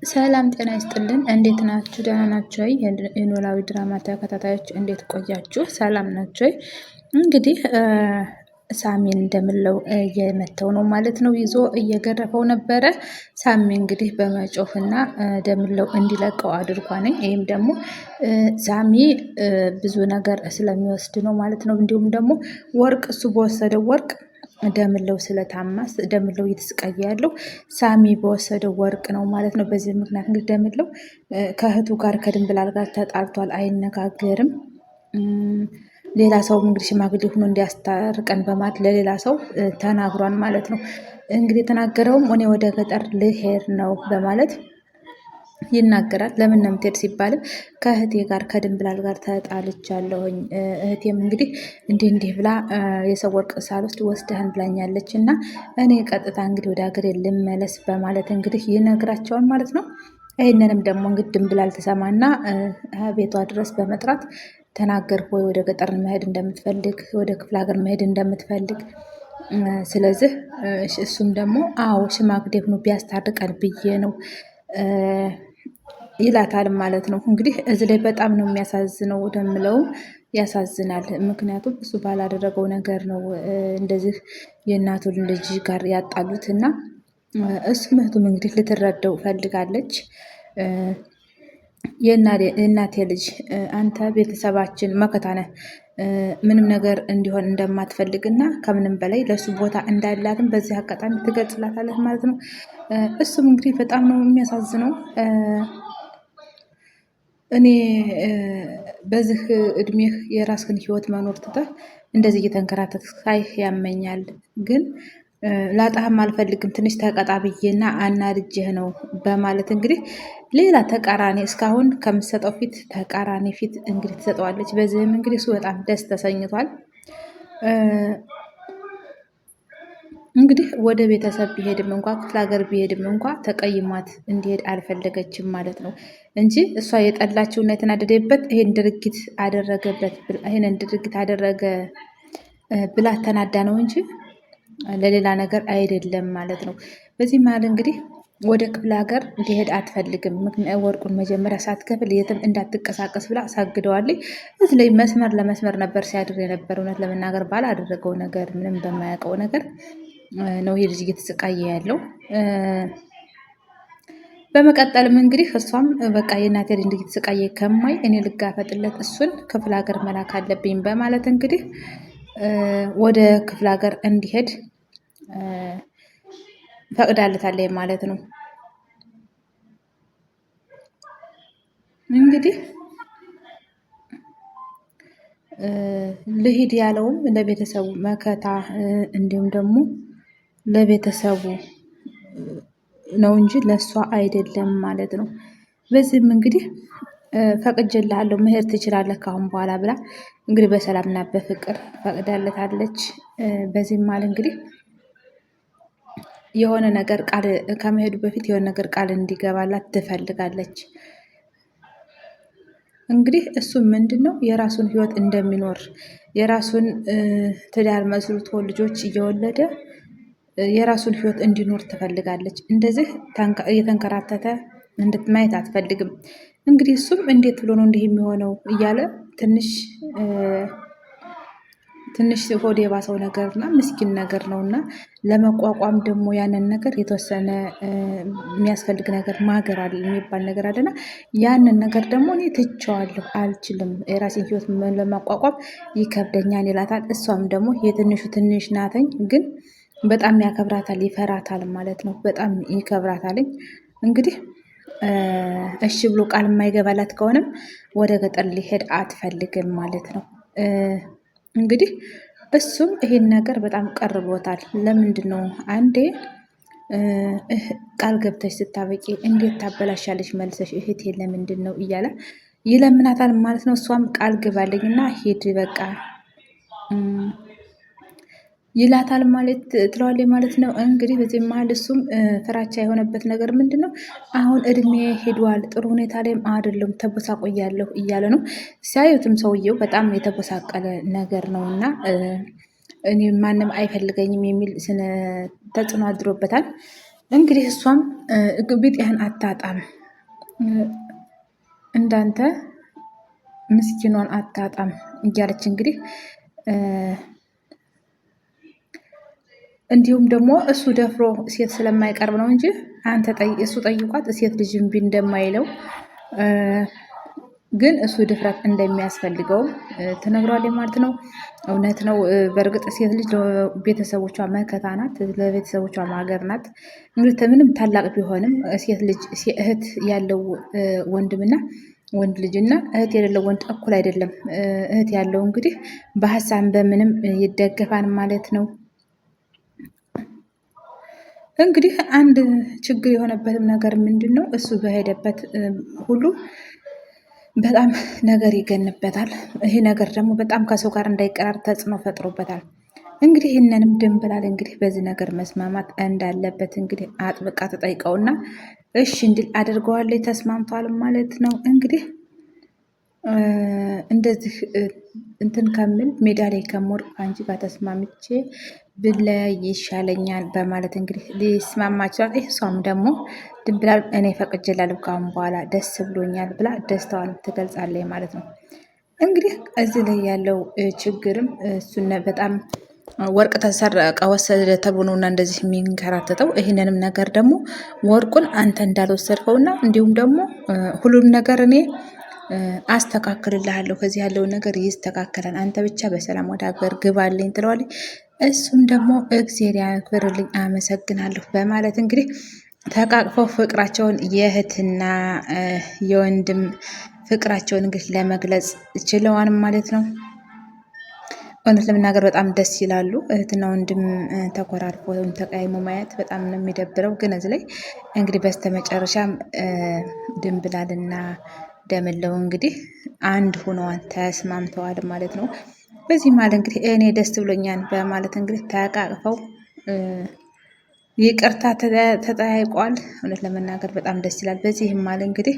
ሰላም ጤና ይስጥልን። እንዴት ናችሁ? ደህና ናችሁ ወይ? የኖላዊ ድራማ ተከታታዮች እንዴት ቆያችሁ? ሰላም ናችሁ ወይ? እንግዲህ ሳሚን እንደምለው እየመተው ነው ማለት ነው። ይዞ እየገረፈው ነበረ። ሳሚ እንግዲህ በመጮህና ደምለው እንዲለቀው አድርጓነኝ። ይህም ደግሞ ሳሚ ብዙ ነገር ስለሚወስድ ነው ማለት ነው። እንዲሁም ደግሞ ወርቅ እሱ በወሰደው ወርቅ ደምለው ስለታማስ ደምለው እየተሰቃየ ያለው ሳሚ በወሰደው ወርቅ ነው ማለት ነው። በዚህ ምክንያት እንግዲህ ደምለው ከእህቱ ጋር ከድንብላል ጋር ተጣልቷል፣ አይነጋገርም። ሌላ ሰው እንግዲህ ሽማግሌ ሆኖ እንዲያስታርቀን በማለት ለሌላ ሰው ተናግሯል ማለት ነው። እንግዲህ የተናገረውም እኔ ወደ ገጠር ልሄድ ነው በማለት ይናገራል። ለምን ነው የምትሄድ ሲባልም ከእህቴ ጋር ከድንብላል ጋር ተጣልቻለሁኝ። እህቴም እንግዲህ እንዲህ ብላ የሰው ወርቅ ሳልወስድ ወስደህን ብላኛለች እና እኔ ቀጥታ እንግዲህ ወደ ሀገሬ ልመለስ በማለት እንግዲህ ይነግራቸዋል ማለት ነው። ይህንንም ደግሞ እንግዲህ ድንብላል ትሰማና ቤቷ ድረስ በመጥራት ተናገር ወይ ወደ ገጠር መሄድ እንደምትፈልግ ወደ ክፍለ ሀገር መሄድ እንደምትፈልግ ስለዚህ እሱም ደግሞ አዎ ሽማግሌ ሆኖ ቢያስታርቀን ብዬ ነው ይላታል ማለት ነው። እንግዲህ እዚህ ላይ በጣም ነው የሚያሳዝነው። ደምለውም ያሳዝናል። ምክንያቱም እሱ ባላደረገው ነገር ነው እንደዚህ የእናቱን ልጅ ጋር ያጣሉት እና እሱም እህቱም እንግዲህ ልትረዳው ፈልጋለች። የእናቴ ልጅ አንተ ቤተሰባችን መከታ ነህ፣ ምንም ነገር እንዲሆን እንደማትፈልግና ከምንም በላይ ለእሱ ቦታ እንዳላትም በዚህ አጋጣሚ ትገልጽላታለች ማለት ነው። እሱም እንግዲህ በጣም ነው የሚያሳዝነው። እኔ በዚህ እድሜህ የራስህን ህይወት መኖር ትተህ እንደዚህ እየተንከራተት ሳይህ ያመኛል። ግን ላጣህም አልፈልግም ትንሽ ተቀጣ ብዬና አናድጄህ ነው በማለት እንግዲህ ሌላ ተቃራኒ እስካሁን ከምትሰጠው ፊት ተቃራኒ ፊት እንግዲህ ትሰጠዋለች። በዚህም እንግዲህ እሱ በጣም ደስ ተሰኝቷል። እንግዲህ ወደ ቤተሰብ ቢሄድም እንኳ ክፍለ ሀገር ቢሄድም እንኳ ተቀይሟት እንዲሄድ አልፈለገችም ማለት ነው እንጂ እሷ የጠላችውና የተናደደበት ይሄን ድርጊት አደረገ ብላ ተናዳ ነው እንጂ ለሌላ ነገር አይደለም ማለት ነው። በዚህ መሀል እንግዲህ ወደ ክፍለ ሀገር እንዲሄድ አትፈልግም። ወርቁን መጀመሪያ ሳትከፍል የትም እንዳትቀሳቀስ ብላ አሳግደዋለች። እዚህ ላይ መስመር ለመስመር ነበር ሲያድር የነበር። እውነት ለመናገር ባላደረገው ነገር ምንም በማያውቀው ነገር ነው ይሄ ልጅ እየተሰቃየ ያለው። በመቀጠልም እንግዲህ እሷም በቃ የእናቴ ልጅ እንዴት እየተሰቃየ ከማይ እኔ ልጋፈጥለት እሱን ክፍለ ሀገር መላክ አለብኝ በማለት እንግዲህ ወደ ክፍለ ሀገር እንዲሄድ ፈቅዳለታለች ማለት ነው። እንግዲህ ልሂድ ያለውም ለቤተሰቡ መከታ እንዲሁም ደግሞ ለቤተሰቡ ነው እንጂ ለእሷ አይደለም ማለት ነው። በዚህም እንግዲህ ፈቅጄልሃለሁ መሄድ ትችላለህ ካሁን በኋላ ብላ እንግዲህ በሰላምና በፍቅር ፈቅዳለታለች። በዚህም ማለት እንግዲህ የሆነ ነገር ቃል ከመሄዱ በፊት የሆነ ነገር ቃል እንዲገባላት ትፈልጋለች። እንግዲህ እሱም ምንድነው የራሱን ህይወት እንደሚኖር የራሱን ትዳር መስርቶ ልጆች እየወለደ የራሱን ህይወት እንዲኖር ትፈልጋለች። እንደዚህ እየተንከራተተ እንድትማየት አትፈልግም። እንግዲህ እሱም እንዴት ብሎ ነው እንዲህ የሚሆነው እያለ ትንሽ ሆድ የባሰው ነገርና ምስኪን ነገር ነው እና ለመቋቋም ደግሞ ያንን ነገር የተወሰነ የሚያስፈልግ ነገር ማገር አለ የሚባል ነገር አለና ያንን ነገር ደግሞ እኔ ትቼዋለሁ፣ አልችልም፣ የራሴን ህይወት ለማቋቋም ይከብደኛል ይላታል። እሷም ደግሞ የትንሹ ትንሽ ናተኝ ግን በጣም ያከብራታል፣ ይፈራታል ማለት ነው። በጣም ይከብራታልኝ። እንግዲህ እሺ ብሎ ቃል የማይገባላት ከሆነም ወደ ገጠር ሊሄድ አትፈልግም ማለት ነው። እንግዲህ እሱም ይሄን ነገር በጣም ቀርቦታል። ለምንድን ነው አንዴ ቃል ገብተሽ ስታበቂ እንዴት ታበላሻለሽ መልሰሽ እህቴ ለምንድን ነው እያለ ይለምናታል ማለት ነው። እሷም ቃል ግባልኝና ሂድ በቃ ይላታል ማለት ትለዋለች ማለት ነው። እንግዲህ በዚህ መሀል እሱም ፍራቻ የሆነበት ነገር ምንድን ነው? አሁን እድሜ ሄዷል፣ ጥሩ ሁኔታ ላይም አይደለም፣ ተቦሳቆያለሁ እያለ ነው። ሲያዩትም ሰውየው በጣም የተቦሳቀለ ነገር ነው እና እኔ ማንም አይፈልገኝም የሚል ተጽዕኖ አድሮበታል። እንግዲህ እሷም ቢጤህን አታጣም እንዳንተ ምስኪኗን አታጣም እያለች እንግዲህ እንዲሁም ደግሞ እሱ ደፍሮ ሴት ስለማይቀርብ ነው እንጂ እሱ ጠይቋት ሴት ልጅ እምቢ እንደማይለው ግን እሱ ድፍረት እንደሚያስፈልገው ትነግሯለች ማለት ነው። እውነት ነው። በእርግጥ ሴት ልጅ ለቤተሰቦቿ መከታ ናት፣ ለቤተሰቦቿ ማገር ናት። እንግዲህ ምንም ታላቅ ቢሆንም ሴት ልጅ እህት ያለው ወንድምና ወንድ ልጅና እህት የሌለው ወንድ እኩል አይደለም። እህት ያለው እንግዲህ በሀሳብ በምንም ይደገፋል ማለት ነው። እንግዲህ አንድ ችግር የሆነበትም ነገር ምንድን ነው? እሱ በሄደበት ሁሉ በጣም ነገር ይገንበታል። ይሄ ነገር ደግሞ በጣም ከሰው ጋር እንዳይቀራር ተጽዕኖ ፈጥሮበታል። እንግዲህ ይህንንም ድንብላል እንግዲህ በዚህ ነገር መስማማት እንዳለበት እንግዲህ አጥብቃ ተጠይቀውና እሺ እንዲል አድርገዋለች። ተስማምቷል ማለት ነው። እንግዲህ እንደዚህ እንትን ከምል ሜዳ ላይ ከምወርቅ አንቺ ጋር ተስማምቼ ብለያይ ይሻለኛል በማለት እንግዲህ ሊስማማ ይችላል። እሷም ደግሞ ድንብላል እኔ ፈቅጄላለሁ ካሁን በኋላ ደስ ብሎኛል ብላ ደስታዋን ትገልጻለች ማለት ነው። እንግዲህ እዚህ ላይ ያለው ችግርም እሱን በጣም ወርቅ ተሰረቀ ወሰደ ተብሎ ነውና እንደዚህ የሚንከራተተው። ይህንንም ነገር ደግሞ ወርቁን አንተ እንዳልወሰድከውና እንዲሁም ደግሞ ሁሉም ነገር እኔ አስተካክልልሃለሁ፣ ከዚህ ያለውን ነገር ይስተካከላል፣ አንተ ብቻ በሰላም ወደ ሀገር ግባልኝ ትለዋለች። እሱም ደግሞ እግዜር ያክብርልኝ አመሰግናለሁ በማለት እንግዲህ ተቃቅፈው ፍቅራቸውን የእህትና የወንድም ፍቅራቸውን እንግዲህ ለመግለጽ ችለዋን ማለት ነው። እውነት ለመናገር በጣም ደስ ይላሉ። እህትና ወንድም ተኮራርፎ ወይም ተቀያይሞ ማየት በጣም ነው የሚደብረው። ግን እዚህ ላይ እንግዲህ በስተመጨረሻም ድንብላልና ደምለው እንግዲህ አንድ ሆነዋል፣ ተስማምተዋል ማለት ነው። በዚህ ማለት እንግዲህ እኔ ደስ ብሎኛል በማለት እንግዲህ ተቃቅፈው ይቅርታ ተጠያይቋል። እውነት ለመናገር በጣም ደስ ይላል። በዚህም ማለት እንግዲህ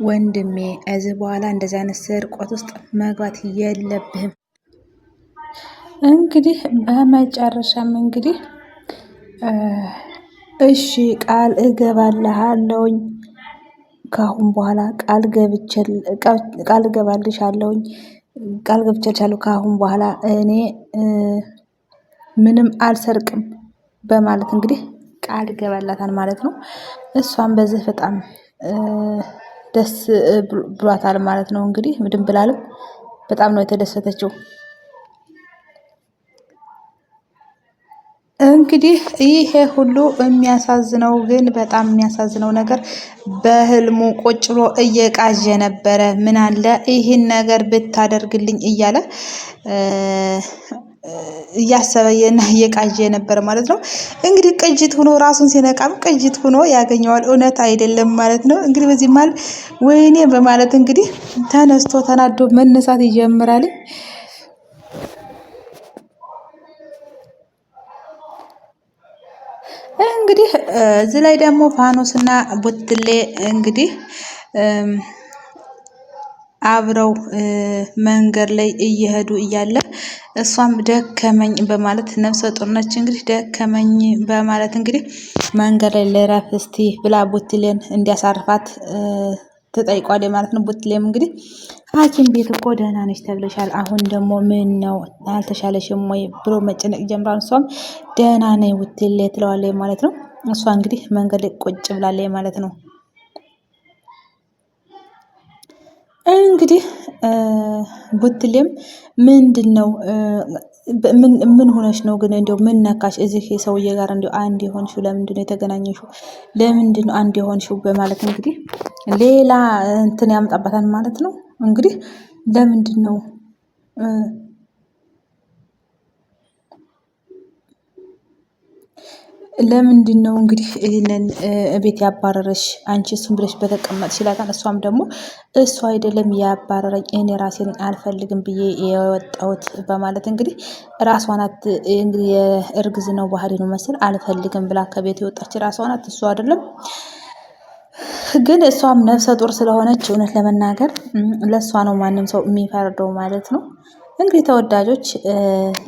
ወንድሜ እዚህ በኋላ እንደዚህ አይነት ስርቆት ውስጥ መግባት የለብህም። እንግዲህ በመጨረሻም እንግዲህ እሺ ቃል እገባልሃለሁኝ ከአሁን በኋላ ቃል እገባልሻለሁኝ ቃል ገብቼልሻለሁ ከአሁን በኋላ እኔ ምንም አልሰርቅም በማለት እንግዲህ ቃል ይገባላታል ማለት ነው። እሷም በዚህ በጣም ደስ ብሏታል ማለት ነው። እንግዲህ ድንብላልም በጣም ነው የተደሰተችው። እንግዲህ ይሄ ሁሉ የሚያሳዝነው ግን በጣም የሚያሳዝነው ነገር በህልሙ ቁጭ ብሎ እየቃዠ ነበረ። ምን አለ ይህን ነገር ብታደርግልኝ እያለ እያሰበየና እየቃዠ ነበረ ማለት ነው። እንግዲህ ቅጅት ሆኖ ራሱን ሲነቃም ቅጅት ሆኖ ያገኘዋል። እውነት አይደለም ማለት ነው። እንግዲህ በዚህ ማለት ወይኔ በማለት እንግዲህ ተነስቶ ተናዶ መነሳት ይጀምራል። እንግዲህ እዚህ ላይ ደግሞ ፋኖስና ቡትሌ እንግዲህ አብረው መንገድ ላይ እየሄዱ እያለ እሷም ደከመኝ በማለት ነፍሰ ጡር ነች እንግዲህ ደከመኝ በማለት እንግዲህ መንገድ ላይ ልረፍ እስቲ ብላ ቡትሌን እንዲያሳርፋት ትጠይቋል ማለት ነው። ቡትሌም እንግዲህ ሐኪም ቤት እኮ ደህና ነች ተብለሻል፣ አሁን ደግሞ ምን ነው አልተሻለሽም ወይ ብሎ መጨነቅ ጀምራል። እሷም ደህና ነኝ ቡትሌ ትለዋለች ማለት ነው። እሷ እንግዲህ መንገድ ላይ ቁጭ ብላለች ማለት ነው። እንግዲህ ቡትሌም ምንድነው ምን ሆነሽ ነው ግን እንደው ምን ነካሽ? እዚህ ሰውዬ ጋር እንደው አንድ የሆንሽው ለምንድነው የተገናኘሽው? ለምንድነው አንድ የሆንሽው? በማለት እንግዲህ ሌላ እንትን ያምጣባታል ማለት ነው። እንግዲህ ለምንድነው ለምንድነው እንግዲህ ይህንን ቤት ያባረረሽ? አንቺ እሱን ብለሽ በተቀመጥሽ ይላታል። እሷም ደግሞ እሱ አይደለም ያባረረኝ እኔ ራሴ ነኝ አልፈልግም ብዬ የወጣሁት በማለት እንግዲህ ራሷ ናት እንግዲህ የእርግዝናው ባህሪ ነው መሰል አልፈልግም ብላ ከቤት የወጣች ራሷ ናት፣ እሱ አይደለም። ግን እሷም ነፍሰ ጡር ስለሆነች እውነት ለመናገር ለእሷ ነው ማንም ሰው የሚፈርደው ማለት ነው። እንግዲህ ተወዳጆች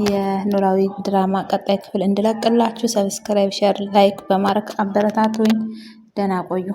የኖላዊ ድራማ ቀጣይ ክፍል እንድለቅላችሁ ሰብስክራይብ፣ ሼር፣ ላይክ በማድረግ አበረታቱኝ። ደህና ቆዩ።